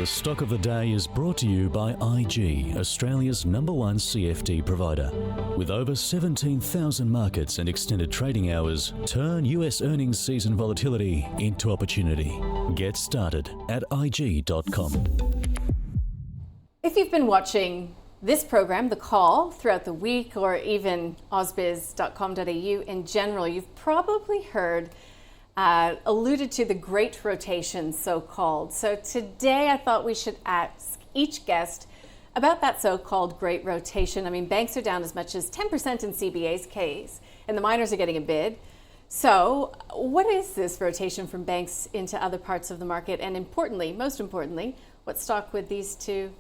The stock of the day is brought to you by IG, Australia's #1 CFD provider. With over 17,000 markets and extended trading hours, turn US earnings season volatility into opportunity. Get started at IG.com. If you've been watching this program, The Call, throughout the week, or even ausbiz.com.au in general, you've probably heard alluded to the great rotation, so-called. So today I thought we should ask each guest about that so-called great rotation. I mean, banks are down as much as 10% in CBA's case, and the miners are getting a bid. So what is this rotation from banks into other parts of the market? And importantly, most importantly, what stock would these two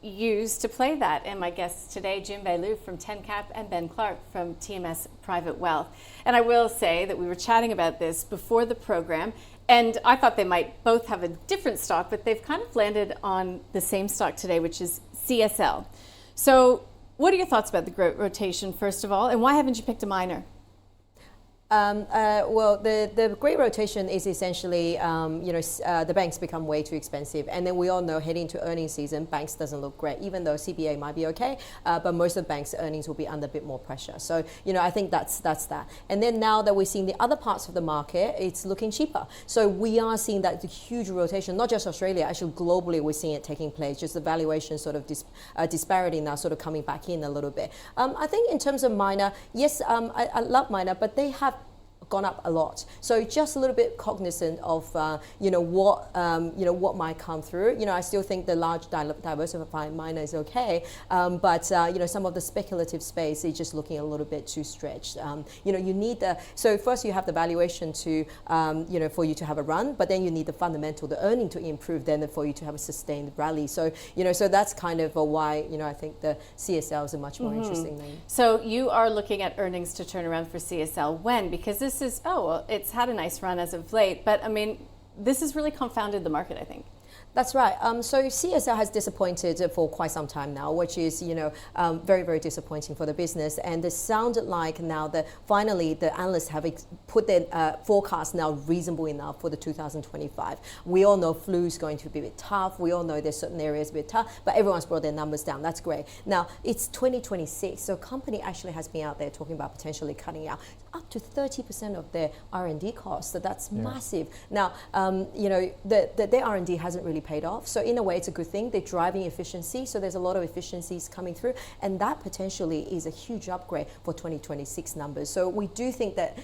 use to play that? And my guests today, Jim Bailu from TenCap and Ben Clark from TMS Private Wealth. And I will say that we were chatting about this before the program, and I thought they might both have a different stock, but they've kind of landed on the same stock today, which is CSL. So what are your thoughts about the great rotation, first of all, and why haven't you picked a miner? Well, the great rotation is essentially, the banks become way too expensive. And then we all know heading into earnings season, banks doesn't look great, even though CBA might be okay, but most of the banks' earnings will be under a bit more pressure. So, I think that's that. And then now that we're seeing the other parts of the market, it's looking cheaper. So we are seeing that huge rotation, not just Australia, actually globally we're seeing it taking place, just the valuation sort of disparity now sort of coming back in a little bit. I think in terms of miner, yes, I love miner, but they have gone up a lot. So just a little bit cognizant of what might come through. I still think the large diversified miner is okay, but some of the speculative space is just looking a little bit too stretched. You need so first you have the valuation to for you to have a run, but then you need the fundamental, the earning to improve, then for you to have a sustained rally. So so that's kind of why I think the CSL is a much more interesting name. So you are looking at earnings to turn around for CSL when? Because this is, it's had a nice run as of late, but I mean, this has really confounded the market, I think. That's right. So CSL has disappointed for quite some time now, which is, very, very disappointing for the business. And it sounded like now that finally the analysts have put their forecast now reasonable enough for the 2025. We all know flu is going to be a bit tough. We all know there's certain areas a bit tough, but everyone's brought their numbers down. That's great. Now it's 2026. So company actually has been out there talking about potentially cutting out up to 30% of their R&D costs. So that's massive. Now, their R&D hasn't really paid off. So in a way, it's a good thing. They're driving efficiency. So there's a lot of efficiencies coming through. And that potentially is a huge upgrade for 2026 numbers. So we do think that,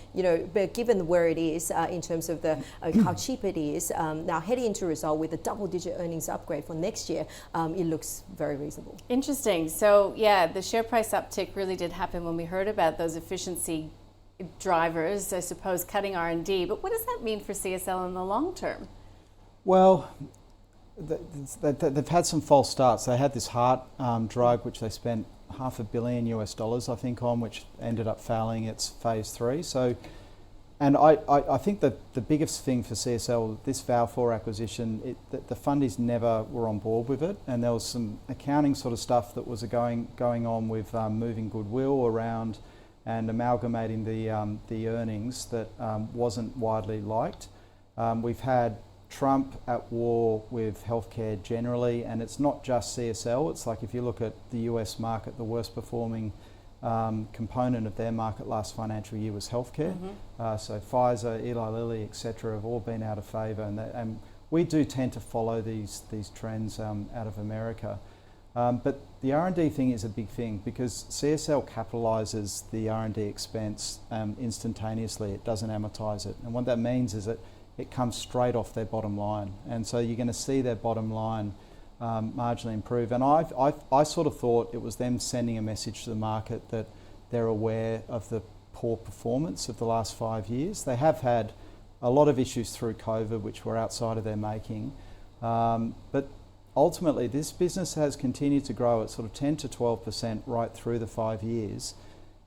but given where it is in terms of the how cheap it is, now heading into result with a double-digit earnings upgrade for next year, it looks very reasonable. Interesting. So yeah, the share price uptick really did happen when we heard about those efficiency drivers, I suppose, cutting R&D. But what does that mean for CSL in the long term? Well, they've had some false starts. They had this heart drug, which they spent $500 million US, I think, on, which ended up failing its phase 3. So, and I think that the biggest thing for CSL, this Val4 acquisition, the fundies never were on board with it, and there was some accounting sort of stuff that was going on with moving goodwill around and amalgamating the earnings that wasn't widely liked. We've had Trump at war with healthcare generally, and it's not just CSL. It's like if you look at the US market, the worst performing component of their market last financial year was healthcare. So Pfizer, Eli Lilly, etc., have all been out of favour, and we do tend to follow these trends out of America. But the R&D thing is a big thing because CSL capitalises the R&D expense instantaneously. It doesn't amortise it, and what that means is that it comes straight off their bottom line, and so you're going to see their bottom line marginally improve. And I sort of thought it was them sending a message to the market that they're aware of the poor performance of the last 5 years. They have had a lot of issues through COVID, which were outside of their making, but ultimately this business has continued to grow at sort of 10 to 12% right through the 5 years.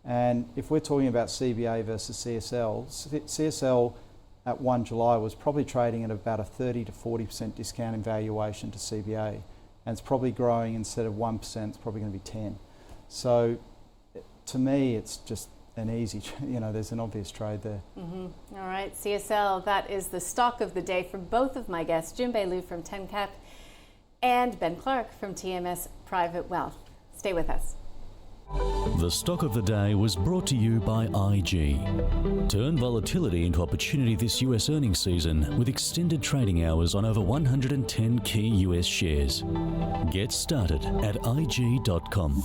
And if we're talking about CBA versus CSL at 1 July was probably trading at about a 30 to 40% discount in valuation to CBA, and it's probably growing, instead of 1%, it's probably going to be 10. So to me, it's an easy, there's an obvious trade there. All right, CSL, that is the stock of the day for both of my guests, Junbei Liu from TenCap and Ben Clark from TMS Private Wealth. Stay with us. The stock of the day was brought to you by IG. Turn volatility into opportunity this US earnings season with extended trading hours on over 110 key US shares. Get started at IG.com.